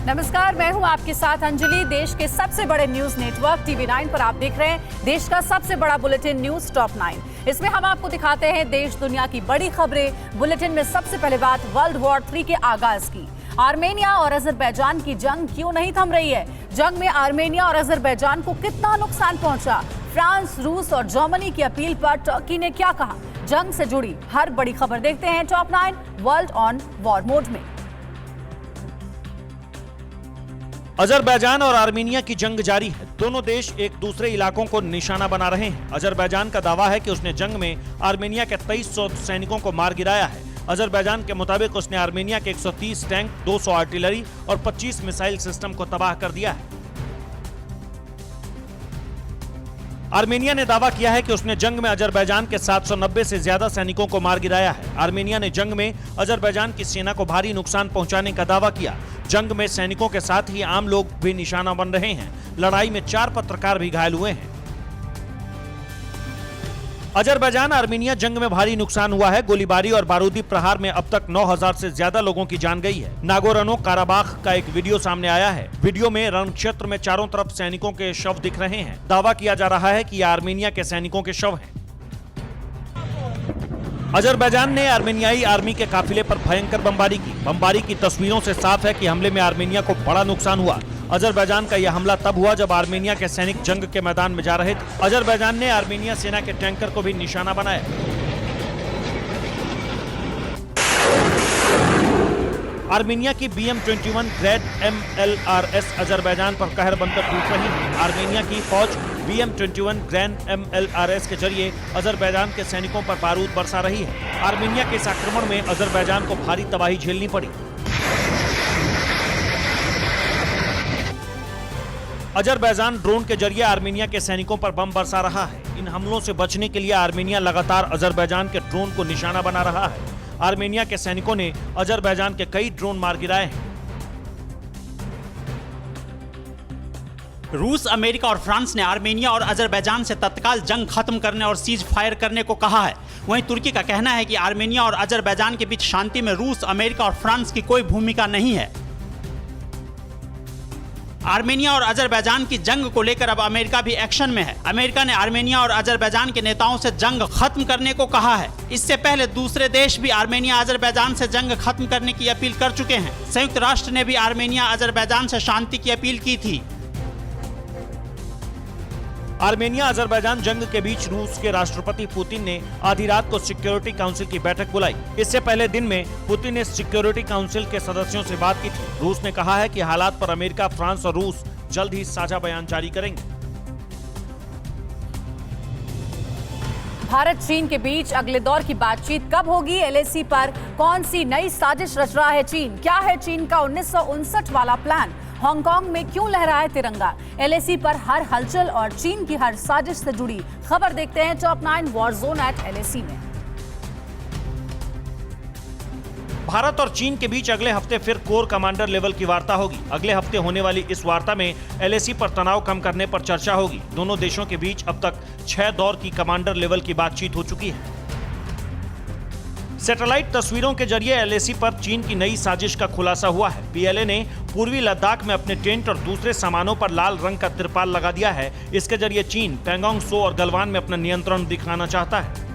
नमस्कार, मैं हूं आपके साथ अंजलि। देश के सबसे बड़े न्यूज नेटवर्क TV9 पर आप देख रहे हैं देश का सबसे बड़ा बुलेटिन न्यूज टॉप 9। इसमें हम आपको दिखाते हैं देश दुनिया की बड़ी खबरें। बुलेटिन में सबसे पहले बात वर्ल्ड वॉर 3 के आगाज की। आर्मेनिया और अजरबैजान की जंग क्यों नहीं थम रही है? जंग में आर्मेनिया और अजरबैजान को कितना नुकसान पहुंचा? फ्रांस, रूस और जर्मनी की अपील पर टर्की ने क्या कहा? जंग से जुड़ी हर बड़ी खबर देखते हैं top 9 world on war mode में। अजरबैजान और आर्मेनिया की जंग जारी है। दोनों देश एक दूसरे इलाकों को निशाना बना रहे हैं। अजरबैजान का दावा है कि उसने जंग में आर्मेनिया के 2300 सैनिकों को मार गिराया है। अजरबैजान के मुताबिक उसने आर्मेनिया के 130 टैंक, 200 आर्टिलरी और 25 मिसाइल सिस्टम को तबाह कर दिया है। आर्मेनिया ने दावा किया है कि उसने जंग में अजरबैजान के 790 से ज्यादा सैनिकों को मार गिराया है। आर्मेनिया ने जंग में अजरबैजान की सेना को भारी नुकसान पहुंचाने का दावा किया। जंग में सैनिकों के साथ ही आम लोग भी निशाना बन रहे हैं। लड़ाई में 4 पत्रकार भी घायल हुए हैं। अजरबैजान आर्मेनिया जंग में भारी नुकसान हुआ है। गोलीबारी और बारूदी प्रहार में अब तक 9000 से ज्यादा लोगों की जान गई है। नागोर्नो काराबाख का एक वीडियो सामने आया है। वीडियो में रण क्षेत्र में चारों तरफ सैनिकों के शव दिख रहे हैं। दावा किया जा रहा है कि ये आर्मेनिया के सैनिकों के शव हैं। अजरबैजान ने आर्मेनियाई आर्मी के काफिले पर भयंकर बमबारी की। बमबारी की तस्वीरों से साफ है कि हमले में आर्मेनिया को बड़ा नुकसान हुआ। अजरबैजान का यह हमला तब हुआ जब आर्मेनिया के सैनिक जंग के मैदान में जा रहे थे। अजरबैजान ने आर्मेनिया सेना के टैंकर को भी निशाना बनाया। आर्मेनिया की BM-21 ग्रैंड MLRS अजरबैजान पर कहर बनकर टूट रही है। आर्मेनिया की फौज BM-21 ग्रैंड MLRS के जरिए अजरबैजान के सैनिकों पर बारूद बरसा रही है। आर्मेनिया के इस आक्रमण में अजरबैजान को भारी तबाही झेलनी पड़ी। अजरबैजान ड्रोन के जरिए आर्मेनिया के सैनिकों पर बम बरसा रहा है। इन हमलों से बचने के लिए आर्मेनिया लगातार अजरबैजान के ड्रोन को निशाना बना रहा है। आर्मेनिया के सैनिकों ने अजरबैजान के कई ड्रोन मार गिराए हैं। रूस, अमेरिका और फ्रांस ने आर्मेनिया और अजरबैजान से तत्काल जंग खत्म करने और सीज फायर करने को कहा है। वहीं तुर्की का कहना है कि आर्मेनिया और अजरबैजान के बीच शांति में रूस, अमेरिका और फ्रांस की कोई भूमिका नहीं है। आर्मेनिया और अजरबैजान की जंग को लेकर अब अमेरिका भी एक्शन में है। अमेरिका ने आर्मेनिया और अजरबैजान के नेताओं से जंग खत्म करने को कहा है। इससे पहले दूसरे देश भी आर्मेनिया अजरबैजान से जंग खत्म करने की अपील कर चुके हैं। संयुक्त राष्ट्र ने भी आर्मेनिया अजरबैजान से शांति की अपील की थी। आर्मेनिया अजरबैजान जंग के बीच रूस के राष्ट्रपति पुतिन ने आधी रात को सिक्योरिटी काउंसिल की बैठक बुलाई। इससे पहले दिन में पुतिन ने सिक्योरिटी काउंसिल के सदस्यों से बात की थी। रूस ने कहा है कि हालात पर अमेरिका, फ्रांस और रूस जल्द ही साझा बयान जारी करेंगे। भारत चीन के बीच अगले दौर की बातचीत कब होगी? LAC पर कौन सी नई साजिश रच रहा है चीन? क्या है चीन का 1959 वाला प्लान? हांगकांग में क्यों लहराए तिरंगा? LAC पर हर हलचल और चीन की हर साजिश से जुड़ी खबर देखते हैं टॉप 9 वॉर जोन @LAC में। भारत और चीन के बीच अगले हफ्ते फिर कोर कमांडर लेवल की वार्ता होगी। अगले हफ्ते होने वाली इस वार्ता में LAC पर तनाव कम करने पर चर्चा होगी। दोनों देशों के बीच अब तक 6 दौर की कमांडर लेवल की बातचीत हो चुकी है। सैटेलाइट तस्वीरों के जरिए LAC पर चीन की नई साजिश का खुलासा हुआ है। PLA ने पूर्वी लद्दाख में अपने टेंट और दूसरे सामानों पर लाल रंग का तिरपाल लगा दिया है। इसके जरिए चीन पैंगोंग त्सो और गलवान में अपना नियंत्रण दिखाना चाहता है।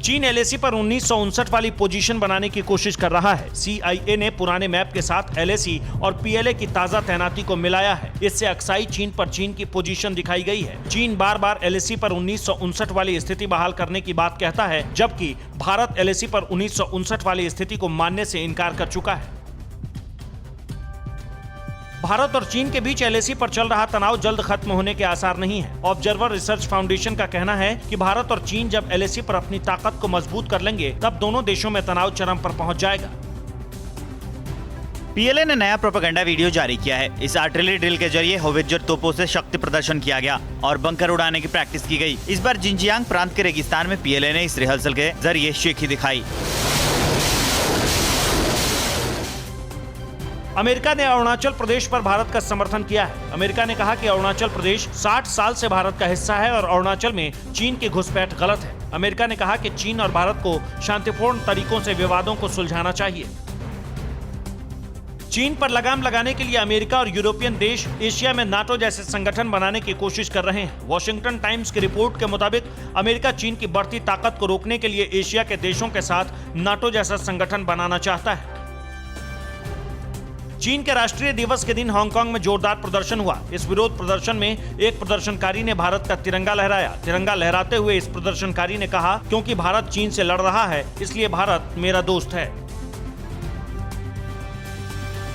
चीन LAC पर 1959 वाली पोजीशन बनाने की कोशिश कर रहा है। CIA ने पुराने मैप के साथ LAC और PLA की ताजा तैनाती को मिलाया है। इससे अक्साई चीन पर चीन की पोजीशन दिखाई गई है। चीन बार बार LAC पर 1959 वाली स्थिति बहाल करने की बात कहता है, जबकि भारत LAC पर 1959 वाली स्थिति को मानने से इनकार कर चुका है। भारत और चीन के बीच LAC पर चल रहा तनाव जल्द खत्म होने के आसार नहीं है। ऑब्जर्वर रिसर्च फाउंडेशन का कहना है कि भारत और चीन जब LAC पर अपनी ताकत को मजबूत कर लेंगे, तब दोनों देशों में तनाव चरम पर पहुंच जाएगा। PLA ने नया प्रोपेगेंडा वीडियो जारी किया है। इस आर्टिलरी ड्रिल के जरिए होवित्जर तोपों से शक्ति प्रदर्शन किया गया और बंकर उड़ाने की प्रैक्टिस की गई। इस बार जिनजियांग प्रांत के रेगिस्तान में PLA ने इस रिहर्सल के जरिए शेखी दिखाई। अमेरिका ने अरुणाचल प्रदेश पर भारत का समर्थन किया है। अमेरिका ने कहा कि अरुणाचल प्रदेश 60 साल से भारत का हिस्सा है और अरुणाचल में चीन की घुसपैठ गलत है। अमेरिका ने कहा कि चीन और भारत को शांतिपूर्ण तरीकों से विवादों को सुलझाना चाहिए। चीन पर लगाम लगाने के लिए अमेरिका और यूरोपियन देश एशिया में नाटो जैसे संगठन बनाने की कोशिश कर रहे हैं। वॉशिंगटन टाइम्स की रिपोर्ट के मुताबिक अमेरिका चीन की बढ़ती ताकत को रोकने के लिए एशिया के देशों के साथ नाटो जैसा संगठन बनाना चाहता है। चीन के राष्ट्रीय दिवस के दिन हांगकांग में जोरदार प्रदर्शन हुआ। इस विरोध प्रदर्शन में एक प्रदर्शनकारी ने भारत का तिरंगा लहराया। तिरंगा लहराते हुए इस प्रदर्शनकारी ने कहा, क्योंकि भारत चीन से लड़ रहा है, इसलिए भारत मेरा दोस्त है।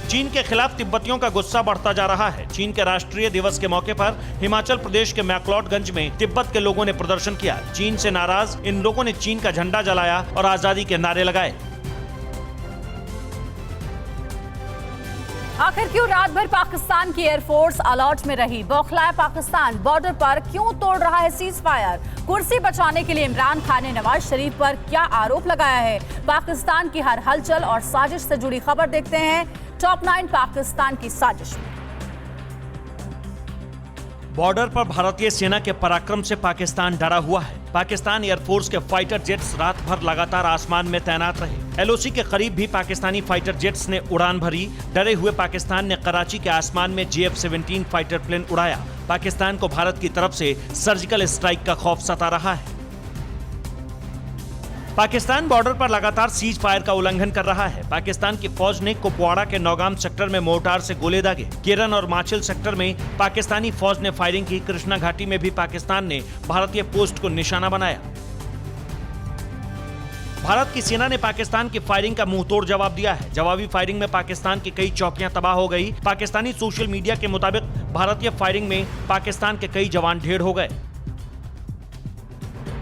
चीन के खिलाफ तिब्बतियों का गुस्सा बढ़ता जा रहा है। चीन के राष्ट्रीय दिवस के मौके पर हिमाचल प्रदेश के मैक्लोडगंज में तिब्बत के लोगों ने प्रदर्शन किया। चीन से नाराज इन लोगों ने चीन का झंडा जलाया और आजादी के नारे लगाए। आखिर क्यों रात भर पाकिस्तान की एयरफोर्स अलर्ट में रही? बौखलाया पाकिस्तान बॉर्डर पर क्यों तोड़ रहा है सीज फायर? कुर्सी बचाने के लिए इमरान खान ने नवाज शरीफ पर क्या आरोप लगाया है? पाकिस्तान की हर हलचल और साजिश से जुड़ी खबर देखते हैं टॉप 9 पाकिस्तान की साजिश में। बॉर्डर पर भारतीय सेना के पराक्रम से पाकिस्तान डरा हुआ है। पाकिस्तान एयरफोर्स के फाइटर जेट्स रात भर लगातार आसमान में तैनात रहे। एलओसी के करीब भी पाकिस्तानी फाइटर जेट्स ने उड़ान भरी। डरे हुए पाकिस्तान ने कराची के आसमान में JF-17 फाइटर प्लेन उड़ाया। पाकिस्तान को भारत की तरफ से सर्जिकल स्ट्राइक का खौफ सता रहा है। पाकिस्तान बॉर्डर पर लगातार सीज फायर का उल्लंघन कर रहा है। पाकिस्तान की फौज ने कुपवाड़ा के नौगाम सेक्टर में मोर्टार से गोले दागे। केरन और माचिल सेक्टर में पाकिस्तानी फौज ने फायरिंग की। कृष्णा घाटी में भी पाकिस्तान ने भारतीय पोस्ट को निशाना बनाया। भारत की सेना ने पाकिस्तान की फायरिंग का मुंहतोड़ जवाब दिया है। जवाबी फायरिंग में पाकिस्तान की कई चौकियां तबाह हो गई। पाकिस्तानी सोशल मीडिया के मुताबिक भारतीय फायरिंग में पाकिस्तान के कई जवान ढेर हो गए।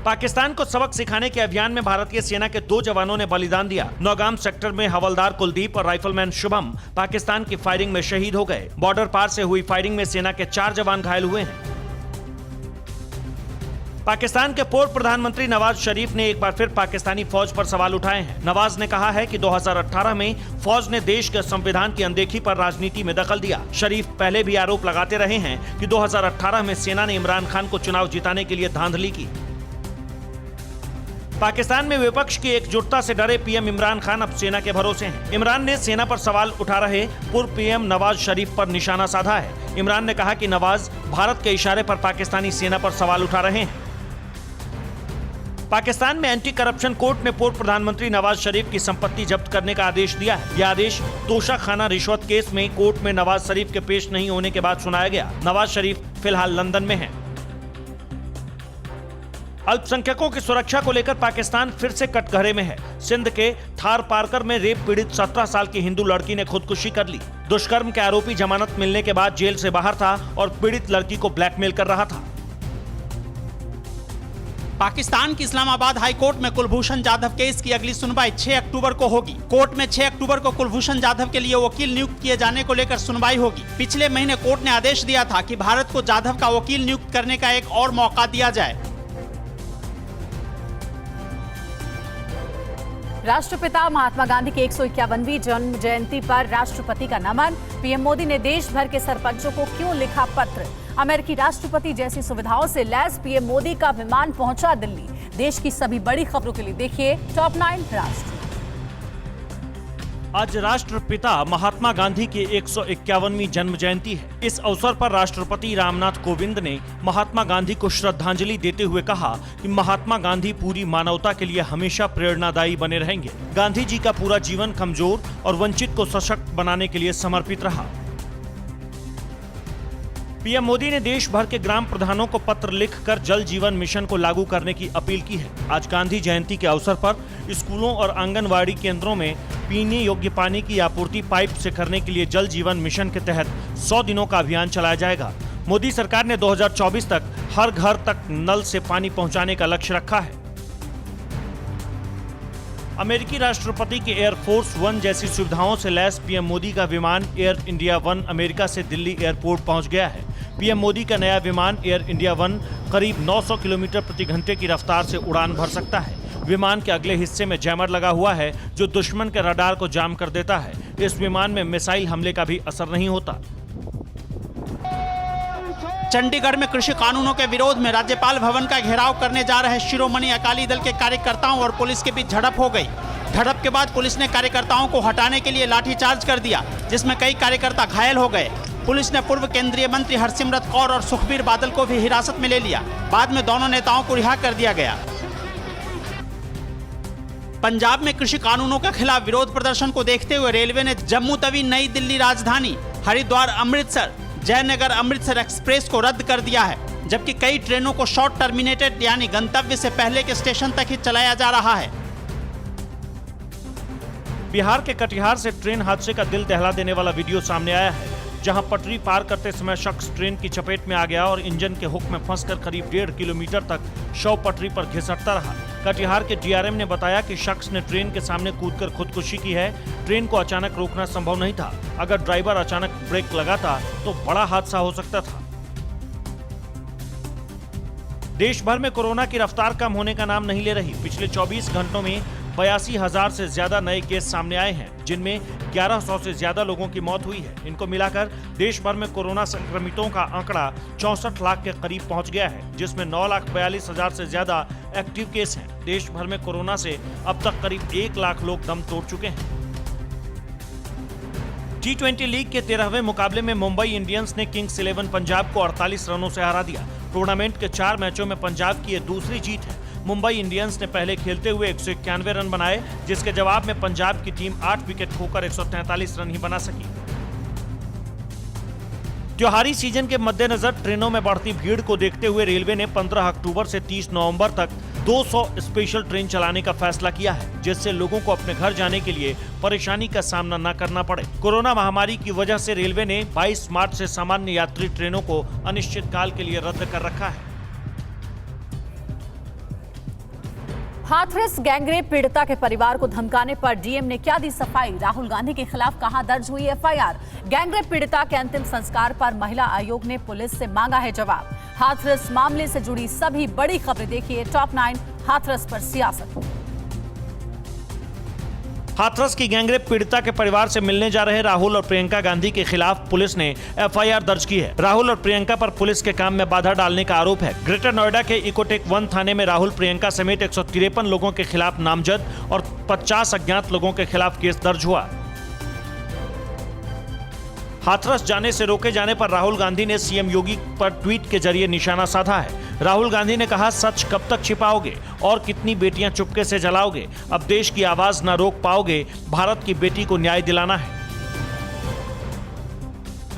पाकिस्तान को सबक सिखाने के अभियान में भारतीय सेना के 2 जवानों ने बलिदान दिया। नौगाम सेक्टर में हवलदार कुलदीप और राइफलमैन शुभम पाकिस्तान की फायरिंग में शहीद हो गए। बॉर्डर पार से हुई फायरिंग में सेना के 4 जवान घायल हुए हैं। पाकिस्तान के पूर्व प्रधानमंत्री नवाज शरीफ ने एक बार फिर पाकिस्तानी फौज पर सवाल उठाए हैं। नवाज ने कहा है कि 2018 में फौज ने देश के संविधान की अनदेखी पर राजनीति में दखल दिया। शरीफ पहले भी आरोप लगाते रहे हैं कि 2018 में सेना ने इमरान खान को चुनाव जिताने के लिए धांधली की। पाकिस्तान में विपक्ष की एकजुटता से डरे पीएम इमरान खान अब सेना के भरोसे हैं। इमरान ने सेना पर सवाल उठा रहे पूर्व पीएम नवाज शरीफ पर निशाना साधा है। इमरान ने कहा कि नवाज भारत के इशारे पर पाकिस्तानी सेना पर सवाल उठा रहे हैं। पाकिस्तान में एंटी करप्शन कोर्ट ने पूर्व प्रधानमंत्री नवाज शरीफ की संपत्ति जब्त करने का आदेश दिया है। यह आदेश तोशाखाना रिश्वत केस में कोर्ट में नवाज शरीफ के पेश नहीं होने के बाद सुनाया गया। नवाज शरीफ फिलहाल लंदन में हैं। अल्पसंख्यकों की सुरक्षा को लेकर पाकिस्तान फिर से कटघरे में है। सिंध के थार पारकर में रेप पीड़ित 17 साल की हिंदू लड़की ने खुदकुशी कर ली। दुष्कर्म के आरोपी जमानत मिलने के बाद जेल से बाहर था और पीड़ित लड़की को ब्लैकमेल कर रहा था। पाकिस्तान की इस्लामाबाद हाई कोर्ट में कुलभूषण जाधव केस की अगली सुनवाई 6 अक्टूबर को होगी। कोर्ट में 6 अक्टूबर को कुलभूषण जाधव के लिए वकील नियुक्त किए जाने को लेकर सुनवाई होगी। पिछले महीने कोर्ट ने आदेश दिया था कि भारत को जाधव का वकील नियुक्त करने का एक और मौका दिया जाए। राष्ट्रपिता महात्मा गांधी की 151वीं जन्म जयंती पर राष्ट्रपति का नमन। पीएम मोदी ने देश भर के सरपंचों को क्यों लिखा पत्र? अमेरिकी राष्ट्रपति जैसी सुविधाओं से लैस पीएम मोदी का विमान पहुंचा दिल्ली। देश की सभी बड़ी खबरों के लिए देखिए टॉप 9 राष्ट्र। आज राष्ट्रपिता महात्मा गांधी की 151वीं जन्म जयंती है। इस अवसर पर राष्ट्रपति रामनाथ कोविंद ने महात्मा गांधी को श्रद्धांजलि देते हुए कहा कि महात्मा गांधी पूरी मानवता के लिए हमेशा प्रेरणादायी बने रहेंगे। गांधी जी का पूरा जीवन कमजोर और वंचित को सशक्त बनाने के लिए समर्पित रहा। पीएम मोदी ने देश भर के ग्राम प्रधानों को पत्र लिखकर जल जीवन मिशन को लागू करने की अपील की है। आज गांधी जयंती के अवसर पर स्कूलों और आंगनवाड़ी केंद्रों में पीने योग्य पानी की आपूर्ति पाइप से करने के लिए जल जीवन मिशन के तहत 100 दिनों का अभियान चलाया जाएगा। मोदी सरकार ने 2024 तक हर घर तक नल से पानी पहुंचाने का लक्ष्य रखा है। अमेरिकी राष्ट्रपति के एयरफोर्स 1 जैसी सुविधाओं से लैस पीएम मोदी का विमान एयर इंडिया 1 अमेरिका से दिल्ली एयरपोर्ट पहुंच गया है। पीएम मोदी का नया विमान एयर इंडिया 1 करीब 900 किलोमीटर प्रति घंटे की रफ्तार से उड़ान भर सकता है। विमान के अगले हिस्से में जैमर लगा हुआ है जो दुश्मन के रडार को जाम कर देता है। इस विमान में मिसाइल हमले का भी असर नहीं होता। चंडीगढ़ में कृषि कानूनों के विरोध में राज्यपाल भवन का घेराव करने जा रहे शिरोमणि अकाली दल के कार्यकर्ताओं और पुलिस के बीच झड़प हो गई। झड़प के बाद पुलिस ने कार्यकर्ताओं को हटाने के लिए लाठीचार्ज कर दिया, जिसमें कई कार्यकर्ता घायल हो गए। पुलिस ने पूर्व केंद्रीय मंत्री हरसिमरत कौर और सुखबीर बादल को भी हिरासत में ले लिया। बाद में दोनों नेताओं को रिहा कर दिया गया। पंजाब में कृषि कानूनों के खिलाफ विरोध प्रदर्शन को देखते हुए रेलवे ने जम्मू तवी नई दिल्ली राजधानी, हरिद्वार अमृतसर, जयनगर अमृतसर एक्सप्रेस को रद्द कर दिया है, जबकि कई ट्रेनों को शॉर्ट टर्मिनेटेड यानी गंतव्य से पहले के स्टेशन तक ही चलाया जा रहा है। बिहार के कटिहार से ट्रेन हादसे का दिल दहला देने वाला वीडियो सामने आया है, जहां पटरी पार करते समय शख्स ट्रेन की चपेट में आ गया और इंजन के हुक में फंसकर करीब 1.5 किलोमीटर तक शव पटरी पर घिसटता रहा। कटिहार के डीआरएम ने बताया कि शख्स ने ट्रेन के सामने कूदकर खुदकुशी की है। ट्रेन को अचानक रोकना संभव नहीं था। अगर ड्राइवर अचानक ब्रेक लगाता तो बड़ा हादसा हो सकता था। देश भर में कोरोना की रफ्तार कम होने का नाम नहीं ले रही। पिछले 24 घंटों में 82,000 से ज्यादा नए केस सामने आए हैं, जिनमें 1100 से ज्यादा लोगों की मौत हुई है। इनको मिलाकर देश भर में कोरोना संक्रमितों का आंकड़ा 64 लाख के करीब पहुंच गया है, जिसमें 9,42,000 से ज्यादा एक्टिव केस हैं। देश भर में कोरोना से अब तक करीब 1 लाख लोग दम तोड़ चुके हैं। T20 लीग के 13वें मुकाबले में मुंबई इंडियंस ने किंग्स 11 पंजाब को 48 रनों से हरा दिया। टूर्नामेंट के 4 मैचों में पंजाब की ये दूसरी जीत है। मुंबई इंडियंस ने पहले खेलते हुए 191 रन बनाए, जिसके जवाब में पंजाब की टीम 8 विकेट खोकर 143 रन ही बना सकी। त्योहारी सीजन के मद्देनजर ट्रेनों में बढ़ती भीड़ को देखते हुए रेलवे ने 15 अक्टूबर से 30 नवंबर तक 200 स्पेशल ट्रेन चलाने का फैसला किया है, जिससे लोगों को अपने घर जाने के लिए परेशानी का सामना न करना पड़े। कोरोना महामारी की वजह से रेलवे ने 22 मार्च से सामान्य यात्री ट्रेनों को अनिश्चित काल के लिए रद्द कर रखा है। हाथरस गैंगरेप पीड़िता के परिवार को धमकाने पर डीएम ने क्या दी सफाई? राहुल गांधी के खिलाफ कहां दर्ज हुई एफआईआर? गैंगरेप पीड़िता के अंतिम संस्कार पर महिला आयोग ने पुलिस से मांगा है जवाब। हाथरस मामले से जुड़ी सभी बड़ी खबरें देखिए टॉप 9 हाथरस पर सियासत। हाथरस की गैंगरेप पीड़िता के परिवार से मिलने जा रहे राहुल और प्रियंका गांधी के खिलाफ पुलिस ने एफआईआर दर्ज की है। राहुल और प्रियंका पर पुलिस के काम में बाधा डालने का आरोप है। ग्रेटर नोएडा के इकोटेक 1 थाने में राहुल, प्रियंका समेत 153 लोगों के खिलाफ नामजद और 50 अज्ञात लोगों के खिलाफ केस दर्ज हुआ। हाथरस जाने से रोके जाने पर राहुल गांधी ने सीएम योगी पर ट्वीट के जरिए निशाना साधा है। राहुल गांधी ने कहा, सच कब तक छिपाओगे और कितनी बेटियां चुपके से जलाओगे? अब देश की आवाज न रोक पाओगे। भारत की बेटी को न्याय दिलाना है।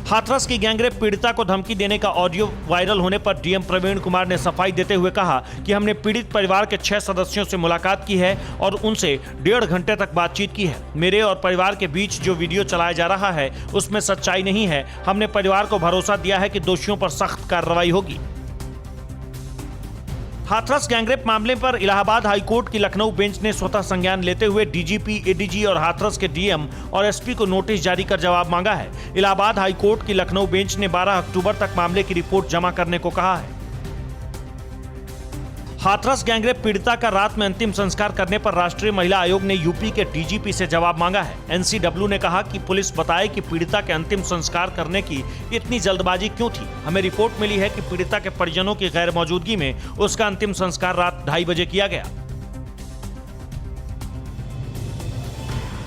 हाथरस की गैंगरेप पीड़िता को धमकी देने का ऑडियो वायरल होने पर डीएम प्रवीण कुमार ने सफाई देते हुए कहा कि हमने पीड़ित परिवार के 6 सदस्यों से मुलाकात की है और उनसे 1.5 घंटे तक बातचीत की है। मेरे और परिवार के बीच जो वीडियो चलाया जा रहा है उसमें सच्चाई नहीं है। हमने परिवार को भरोसा दिया है कि दोषियों पर सख्त कार्रवाई होगी। हाथरस गैंगरेप मामले पर इलाहाबाद हाईकोर्ट की लखनऊ बेंच ने स्वतः संज्ञान लेते हुए डीजीपी, एडीजी और हाथरस के डीएम और एसपी को नोटिस जारी कर जवाब मांगा है। इलाहाबाद हाईकोर्ट की लखनऊ बेंच ने 12 अक्टूबर तक मामले की रिपोर्ट जमा करने को कहा है। हाथरस गैंगरेप पीड़िता का रात में अंतिम संस्कार करने पर राष्ट्रीय महिला आयोग ने यूपी के डीजीपी से जवाब मांगा है। एनसीडब्ल्यू ने कहा कि पुलिस बताए कि पीड़िता के अंतिम संस्कार करने की इतनी जल्दबाजी क्यों थी। हमें रिपोर्ट मिली है कि पीड़िता के परिजनों की गैर मौजूदगी में उसका अंतिम संस्कार रात 2:30 बजे किया गया।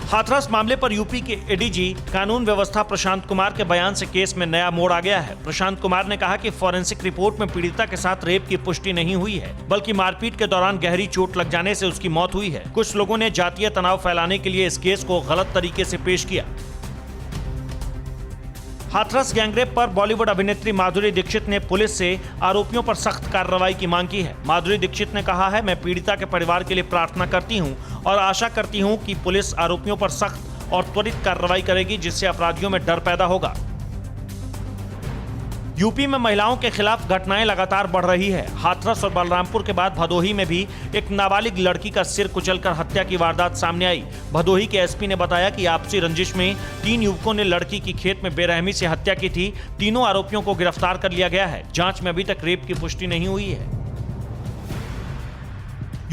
हाथरस मामले पर यूपी के एडीजी कानून व्यवस्था प्रशांत कुमार के बयान से केस में नया मोड़ आ गया है। प्रशांत कुमार ने कहा कि फॉरेंसिक रिपोर्ट में पीड़िता के साथ रेप की पुष्टि नहीं हुई है, बल्कि मारपीट के दौरान गहरी चोट लग जाने से उसकी मौत हुई है। कुछ लोगों ने जातीय तनाव फैलाने के लिए इस केस को गलत तरीके से पेश किया। हाथरस गैंगरेप पर बॉलीवुड अभिनेत्री माधुरी दीक्षित ने पुलिस से आरोपियों पर सख्त कार्रवाई की मांग की है। माधुरी दीक्षित ने कहा है, मैं पीड़िता के परिवार के लिए प्रार्थना करती हूं और आशा करती हूं कि पुलिस आरोपियों पर सख्त और त्वरित कार्रवाई करेगी, जिससे अपराधियों में डर पैदा होगा। यूपी में महिलाओं के खिलाफ घटनाएं लगातार बढ़ रही है। हाथरस और बलरामपुर के बाद भदोही में भी एक नाबालिग लड़की का सिर कुचलकर हत्या की वारदात सामने आई। भदोही के एसपी ने बताया कि आपसी रंजिश में 3 युवकों ने लड़की की खेत में बेरहमी से हत्या की थी। तीनों आरोपियों को गिरफ्तार कर लिया गया है। जांच में अभी तक रेप की पुष्टि नहीं हुई है।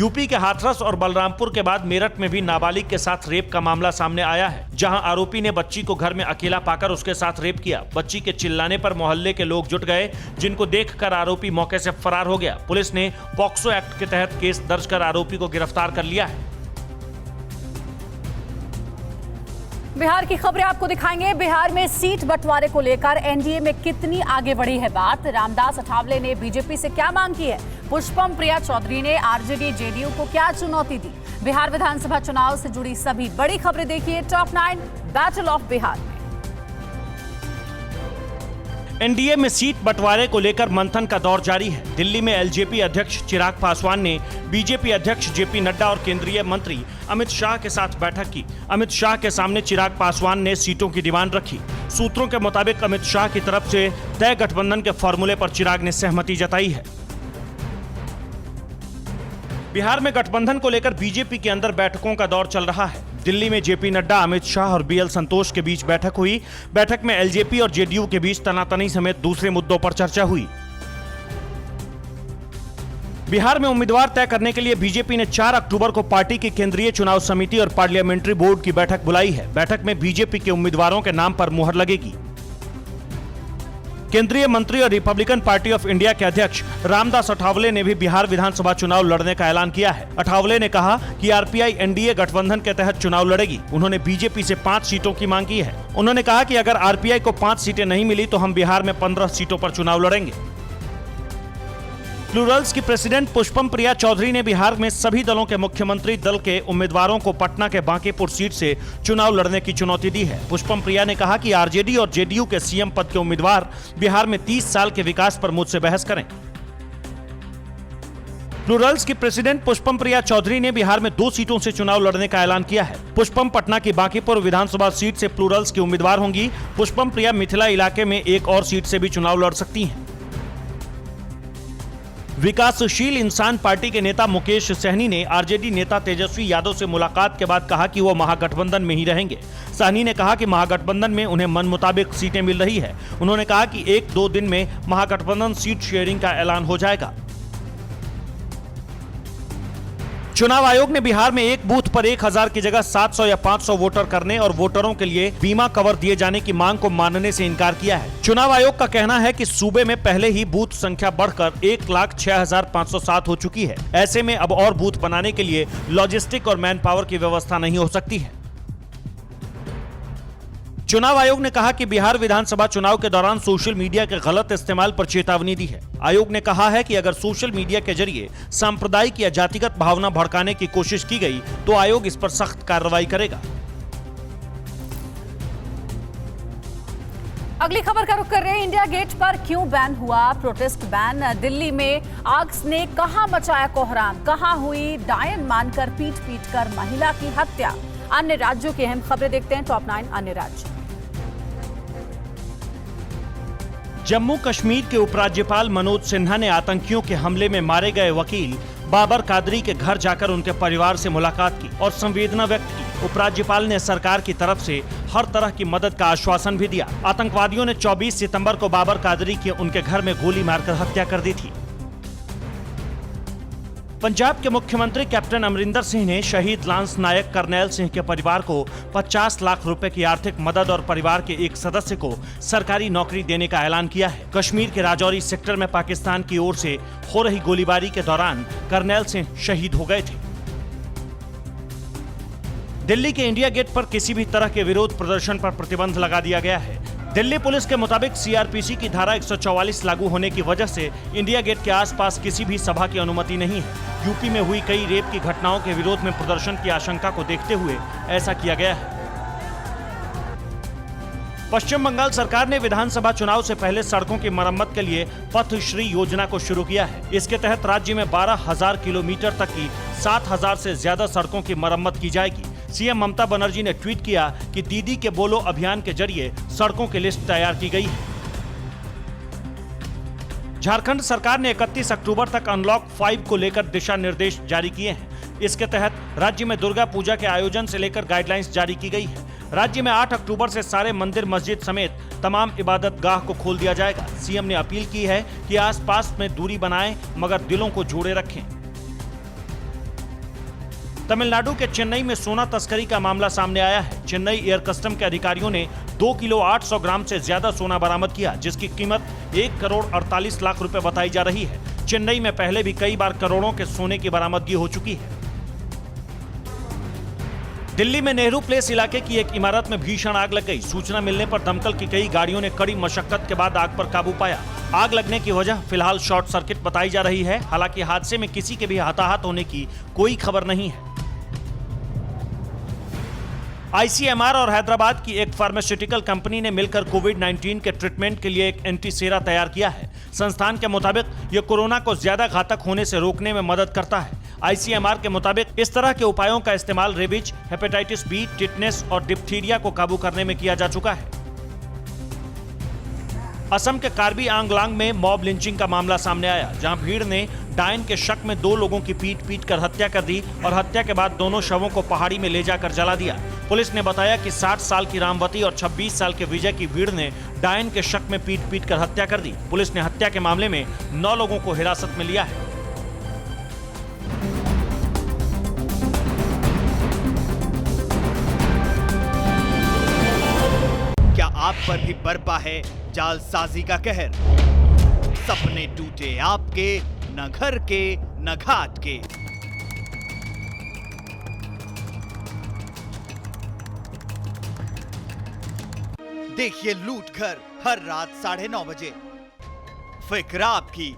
यूपी के हाथरस और बलरामपुर के बाद मेरठ में भी नाबालिग के साथ रेप का मामला सामने आया है, जहां आरोपी ने बच्ची को घर में अकेला पाकर उसके साथ रेप किया। बच्ची के चिल्लाने पर मोहल्ले के लोग जुट गए, जिनको देखकर आरोपी मौके से फरार हो गया। पुलिस ने पॉक्सो एक्ट के तहत केस दर्ज कर आरोपी को गिरफ्तार कर लिया है। बिहार की खबरें आपको दिखाएंगे। बिहार में सीट बंटवारे को लेकर एनडीए में कितनी आगे बढ़ी है बात। रामदास अठावले ने बीजेपी से क्या मांग की है। पुष्पम प्रिया चौधरी ने आरजेडी जेडीयू को क्या चुनौती दी। बिहार विधानसभा चुनाव से जुड़ी सभी बड़ी खबरें देखिए टॉप 9 बैटल ऑफ बिहार में। एनडीए में सीट बंटवारे को लेकर मंथन का दौर जारी है। दिल्ली में एलजेपी अध्यक्ष चिराग पासवान ने बीजेपी अध्यक्ष जेपी नड्डा और केंद्रीय मंत्री अमित शाह के साथ बैठक की। अमित शाह के सामने चिराग पासवान ने सीटों की डिमांड रखी। सूत्रों के मुताबिक अमित शाह की तरफ से तय गठबंधन के फॉर्मूले पर चिराग ने सहमति जताई है। बिहार में गठबंधन को लेकर बीजेपी के अंदर बैठकों का दौर चल रहा है। दिल्ली में जेपी नड्डा, अमित शाह और बीएल संतोष के बीच बैठक हुई। बैठक में एलजेपी और जेडीयू के बीच तनातनी समेत दूसरे मुद्दों पर चर्चा हुई। बिहार में उम्मीदवार तय करने के लिए बीजेपी ने 4 अक्टूबर को पार्टी की केंद्रीय चुनाव समिति और पार्लियामेंट्री बोर्ड की बैठक बुलाई है। बैठक में बीजेपी के उम्मीदवारों के नाम पर मुहर लगेगी। केंद्रीय मंत्री और रिपब्लिकन पार्टी ऑफ इंडिया के अध्यक्ष रामदास अठावले ने भी बिहार विधानसभा चुनाव लड़ने का ऐलान किया है। अठावले ने कहा कि आरपीआई एनडीए गठबंधन के तहत चुनाव लड़ेगी। उन्होंने बीजेपी से 5 सीटों की मांग की है। उन्होंने कहा कि अगर आरपीआई को 5 सीटें नहीं मिली तो हम बिहार में 15 सीटों पर चुनाव लड़ेंगे। प्लूरल्स की प्रेसिडेंट पुष्पम प्रिया चौधरी ने बिहार में सभी दलों के मुख्यमंत्री दल के उम्मीदवारों को पटना के बांकीपुर सीट से चुनाव लड़ने की चुनौती दी है। पुष्पम प्रिया ने कहा कि आरजेडी और जेडीयू के सीएम पद के उम्मीदवार बिहार में 30 साल के विकास पर मुझसे बहस करें। प्लूरल्स की प्रेसिडेंट पुष्पम प्रिया चौधरी ने बिहार में 2 सीटों से चुनाव लड़ने का ऐलान किया है। पुष्पम पटना की बांकीपुर विधानसभा सीट से प्लूरल्स की उम्मीदवार होंगी। पुष्पम प्रिया मिथिला इलाके में एक और सीट से भी चुनाव लड़ सकती हैं। विकासशील इंसान पार्टी के नेता मुकेश सहनी ने आरजेडी नेता तेजस्वी यादव से मुलाकात के बाद कहा कि वो महागठबंधन में ही रहेंगे। सहनी ने कहा कि महागठबंधन में उन्हें मन मुताबिक सीटें मिल रही है। उन्होंने कहा कि 1-2 दिन में महागठबंधन सीट शेयरिंग का ऐलान हो जाएगा। चुनाव आयोग ने बिहार में एक बूथ पर 1000 की जगह 700 या 500 वोटर करने और वोटरों के लिए बीमा कवर दिए जाने की मांग को मानने से इनकार किया है। चुनाव आयोग का कहना है कि सूबे में पहले ही बूथ संख्या बढ़कर 1,06,507 हो चुकी है। ऐसे में अब और बूथ बनाने के लिए लॉजिस्टिक और मैन पावर की व्यवस्था नहीं हो सकती है। चुनाव आयोग ने कहा कि बिहार विधानसभा चुनाव के दौरान सोशल मीडिया के गलत इस्तेमाल पर चेतावनी दी है। आयोग ने कहा है कि अगर सोशल मीडिया के जरिए सांप्रदायिक या जातिगत भावना भड़काने की कोशिश की गई तो आयोग इस पर सख्त कार्रवाई करेगा। अगली खबर का रुख कर रहे हैं। इंडिया गेट पर क्यों बैन हुआ प्रोटेस्ट बैन। दिल्ली में आग ने कहां मचाया कोहराम, कहां हुई डायन मानकर पीट कर महिला की हत्या। अन्य राज्यों की अहम खबरें देखते हैं टॉप 9 अन्य राज्य। जम्मू कश्मीर के उपराज्यपाल मनोज सिन्हा ने आतंकियों के हमले में मारे गए वकील बाबर कादरी के घर जाकर उनके परिवार से मुलाकात की और संवेदना व्यक्त की। उपराज्यपाल ने सरकार की तरफ से हर तरह की मदद का आश्वासन भी दिया। आतंकवादियों ने 24 सितंबर को बाबर कादरी की उनके घर में गोली मारकर हत्या कर दी थी। पंजाब के मुख्यमंत्री कैप्टन अमरिंदर सिंह ने शहीद लांस नायक करनैल सिंह के परिवार को 50 लाख रुपए की आर्थिक मदद और परिवार के एक सदस्य को सरकारी नौकरी देने का ऐलान किया है। कश्मीर के राजौरी सेक्टर में पाकिस्तान की ओर से हो रही गोलीबारी के दौरान करनैल सिंह शहीद हो गए थे। दिल्ली के इंडिया गेट पर किसी भी तरह के विरोध प्रदर्शन पर प्रतिबंध लगा दिया गया है। दिल्ली पुलिस के मुताबिक सीआरपीसी की धारा 144 लागू होने की वजह से इंडिया गेट के आसपास किसी भी सभा की अनुमति नहीं है। यूपी में हुई कई रेप की घटनाओं के विरोध में प्रदर्शन की आशंका को देखते हुए ऐसा किया गया है। पश्चिम बंगाल सरकार ने विधानसभा चुनाव से पहले सड़कों की मरम्मत के लिए पथश्री योजना को शुरू किया है। इसके तहत राज्य में 12,000 किलोमीटर तक की 7,000 से ज्यादा सड़कों की मरम्मत की जाएगी। सीएम ममता बनर्जी ने ट्वीट किया कि दीदी के बोलो अभियान के जरिए सड़कों की लिस्ट तैयार की गई है। झारखंड सरकार ने 31 अक्टूबर तक अनलॉक 5 को लेकर दिशा निर्देश जारी किए हैं। इसके तहत राज्य में दुर्गा पूजा के आयोजन से लेकर गाइडलाइंस जारी की गई है। राज्य में 8 अक्टूबर से सारे मंदिर मस्जिद समेत तमाम इबादत गाह को खोल दिया जाएगा। सीएम ने अपील की है कि आसपास में दूरी बनाएं मगर दिलों को जोड़े रखें। तमिलनाडु के चेन्नई में सोना तस्करी का मामला सामने आया है। चेन्नई एयर कस्टम के अधिकारियों ने 2 किलो 800 ग्राम से ज्यादा सोना बरामद किया, जिसकी कीमत 1 करोड़ 48 लाख रुपए बताई जा रही है। चेन्नई में पहले भी कई बार करोड़ों के सोने की बरामदगी हो चुकी है। दिल्ली में नेहरू प्लेस इलाके की एक इमारत में भीषण आग लग गई। सूचना मिलने पर दमकल की कई गाड़ियों ने कड़ी मशक्कत के बाद आग पर काबू पाया। आग लगने की वजह फिलहाल शॉर्ट सर्किट बताई जा रही है। हालांकि हादसे में किसी के भी हताहत होने की कोई खबर नहीं है। आईसीएमआर और हैदराबाद की एक फार्मास्यूटिकल कंपनी ने मिलकर कोविड-19 के ट्रीटमेंट के लिए एक एंटीसेरा तैयार किया है। संस्थान के मुताबिक यह कोरोना को ज्यादा घातक होने से रोकने में मदद करता है। आईसीएमआर के मुताबिक इस तरह के उपायों का इस्तेमाल रेबीज, हेपेटाइटिस बी, टिटनेस और डिप्थीरिया को काबू करने में किया जा चुका है। असम के कार्बी आंगलांग में मॉब लिंचिंग का मामला सामने आया, जहां भीड़ ने डायन के शक में 2 लोगों की पीट कर हत्या कर दी और हत्या के बाद दोनों शवों को पहाड़ी में ले जाकर जला दिया। पुलिस ने बताया कि 60 साल की रामवती और 26 साल के विजय की भीड़ ने डायन के शक में पीट कर हत्या कर दी। पुलिस ने हत्या के मामले में 9 लोगों को हिरासत में लिया है। क्या आप पर भी बरपा है जालसाजी का कहर? सपने टूटे आपके, न घर के न घाट के। देखिए लूट घर हर रात 9:30 बजे। फिक्र आपकी,